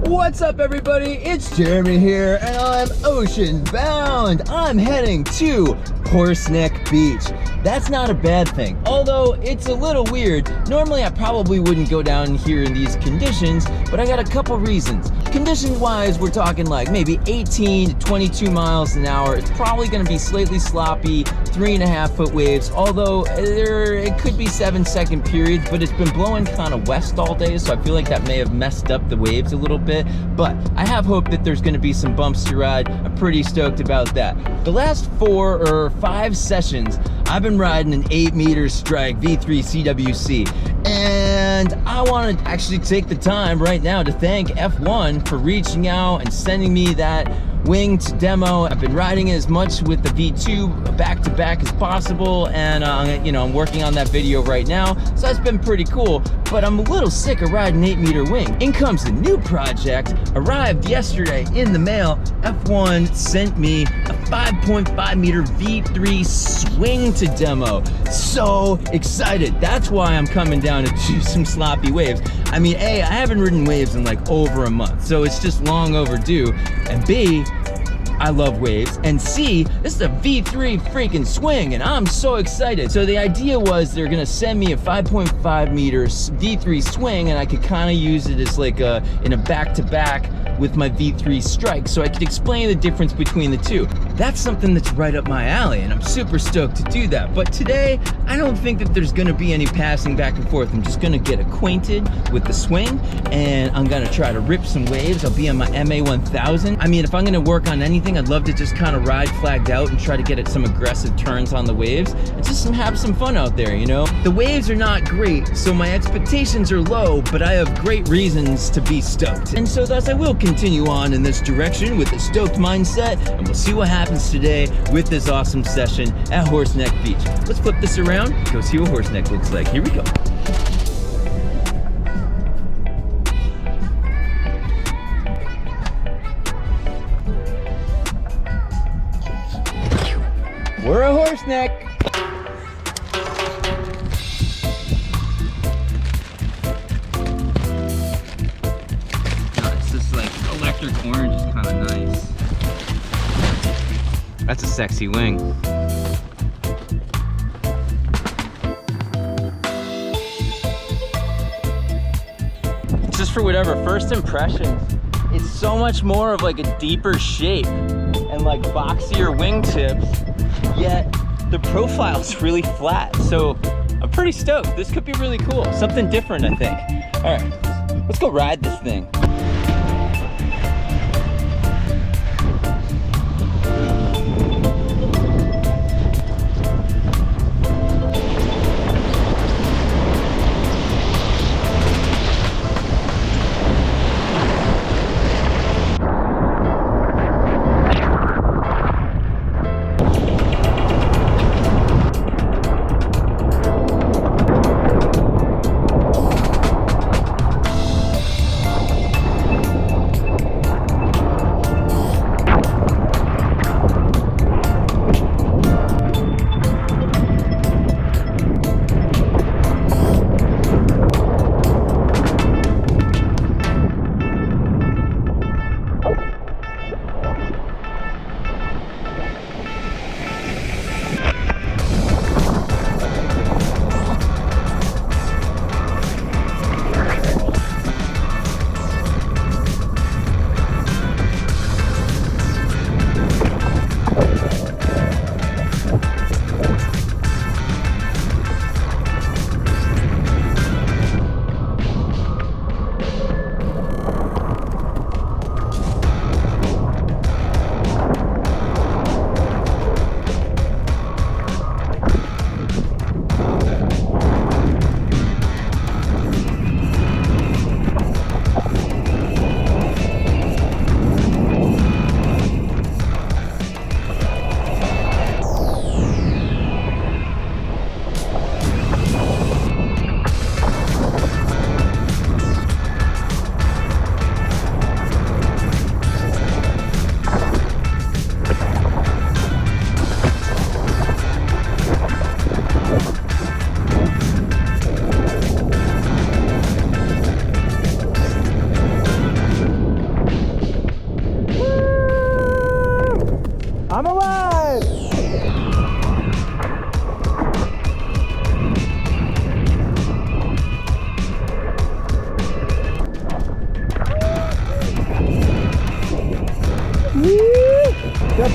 What's up, everybody? It's Jeremy here, and I'm ocean bound. I'm heading to Horseneck Beach. That's not a bad thing, although it's a little weird. Normally, I probably wouldn't go down here in these conditions, but I got a couple reasons. Condition-wise, we're talking like maybe 18 to 22 miles an hour. It's probably gonna be slightly sloppy, 3.5-foot waves, although it could be 7-second periods, but it's been blowing kind of west all day, so I feel like that may have messed up the waves a little bit, but I have hope that there's gonna be some bumps to ride. I'm pretty stoked about that. The last 4 or 5 sessions, I've been riding an 8-meter strike V3 CWC, and I want to actually take the time right now to thank FONE for reaching out and sending me that wing to demo. I've been riding as much with the V2 back-to-back as possible, and I'm working on that video right now, so that's been pretty cool, but I'm a little sick of riding 8-meter wing. In comes the new project, arrived yesterday in the mail. FONE sent me a 5.5 meter V3 swing to demo. So excited. That's why I'm coming down to do some sloppy waves. I mean, A, I haven't ridden waves in like over a month, so it's just long overdue, and B, I love waves, and C, this is a V3 freaking swing, and I'm so excited. So the idea was they're gonna send me a 5.5 meter V3 swing, and I could kind of use it as like in a back-to-back with my V3 strike, so I could explain the difference between the two. That's something that's right up my alley, and I'm super stoked to do that. But today, I don't think that there's gonna be any passing back and forth. I'm just gonna get acquainted with the swing, and I'm gonna try to rip some waves. I'll be on my MA 1000. I mean, if I'm gonna work on anything, I'd love to just kind of ride flagged out and try to get at some aggressive turns on the waves and just have some fun out there, you know? The waves are not great, so my expectations are low, but I have great reasons to be stoked. And so thus I will continue on in this direction with a stoked mindset, and we'll see what happens today with this awesome session at Horseneck Beach. Let's flip this around, go see what Horseneck looks like. Here we go. We're a Horseneck. It's just like electric orange is kind of nice. That's a sexy wing. Just for whatever, first impressions, it's so much more of like a deeper shape and like boxier wingtips, yet the profile's really flat. So I'm pretty stoked. This could be really cool. Something different, I think. All right, let's go ride this thing.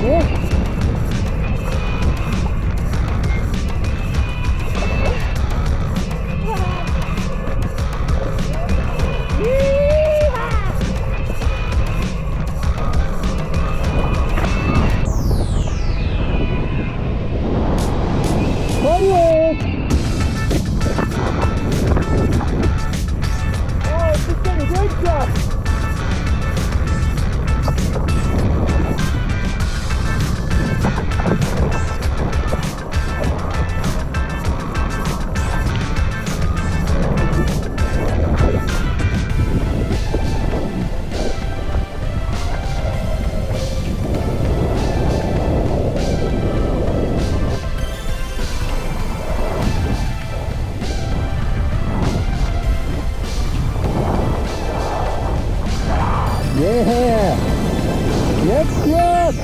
Yeah! Let's rock!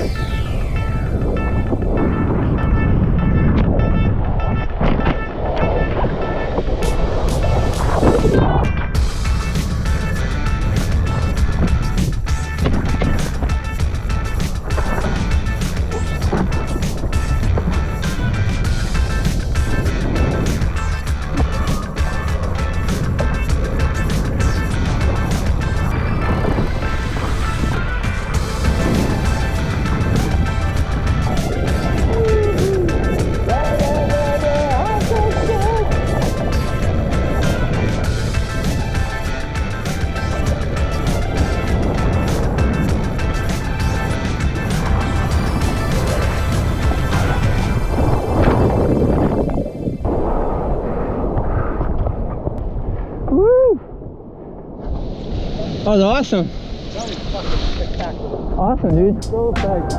That was awesome. That was fucking spectacular. Awesome, dude. So thanks.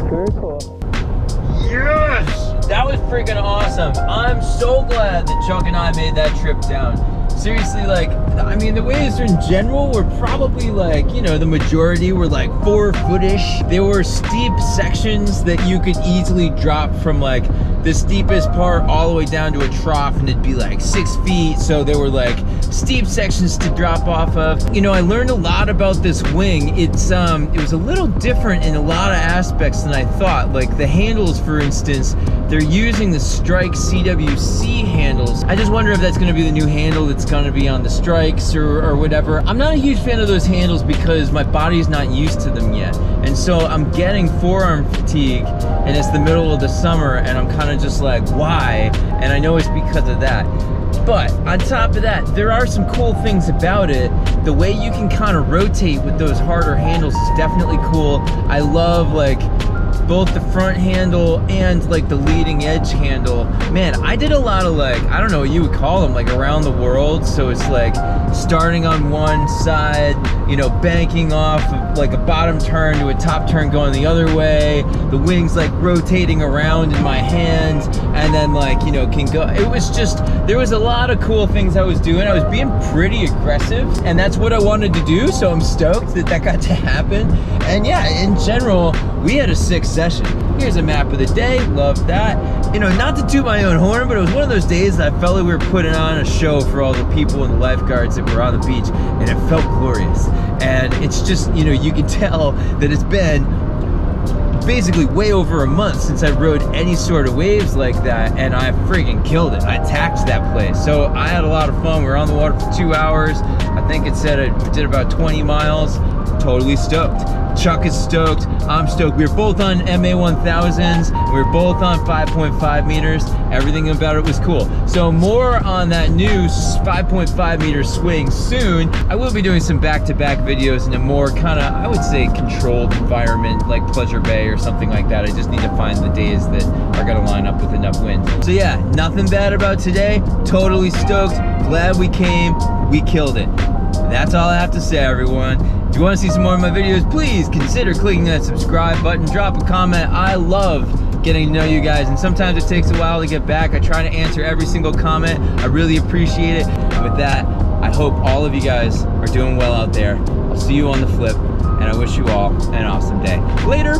Very cool. Yes! That was freaking awesome. I'm so glad that Chuck and I made that trip down. Seriously, like, I mean, the waves in general were probably like, you know, the majority were like 4-foot-ish. There were steep sections that you could easily drop from like the steepest part all the way down to a trough, and it'd be like 6 feet. So there were like steep sections to drop off of. You know, I learned a lot about this wing. It was a little different in a lot of aspects than I thought. Like the handles, for instance, they're using the Strike CWC handles. I just wonder if that's gonna be the new handle that's gonna be on the Strikes or whatever. I'm not a huge fan of those handles because my body's not used to them yet. And so I'm getting forearm fatigue, and it's the middle of the summer, and I'm kind of just like, why? And I know it's because of that. But on top of that, there are some cool things about it. The way you can kind of rotate with those harder handles is definitely cool. I love like both the front handle and like the leading edge handle. Man, I did a lot of like, I don't know what you would call them, like around the world. So it's like starting on one side, you know, banking off of like a bottom turn to a top turn going the other way. The wings like rotating around in my hands, and then like, you know, can go. It was just, there was a lot of cool things I was doing. I was being pretty aggressive, and that's what I wanted to do. So I'm stoked that that got to happen. And yeah, in general, we had a sick session. Here's a map of the day, love that. You know, not to toot my own horn, but it was one of those days that I felt like we were putting on a show for all the people and the lifeguards that were on the beach, and it felt glorious. And it's just, you know, you can tell that it's been basically way over a month since I rode any sort of waves like that, and I freaking killed it. I attacked that place. So I had a lot of fun. We were on the water for 2 hours. I think it said I did about 20 miles. Totally stoked. Chuck is stoked. I'm stoked. We were both on MA1000s. We were both on 5.5 meters. Everything about it was cool. So more on that new 5.5 meter swing soon. I will be doing some back-to-back videos in a more kind of, I would say, controlled environment like Pleasure Bay or something like that. I just need to find the days that are gonna line up with enough wind. So yeah, nothing bad about today. Totally stoked. Glad we came. We killed it. That's all I have to say, everyone. If you want to see some more of my videos, please consider clicking that subscribe button. Drop a comment. I love getting to know you guys, and sometimes it takes a while to get back. I try to answer every single comment. I really appreciate it. And with that, I hope all of you guys are doing well out there. I'll see you on the flip, and I wish you all an awesome day. Later.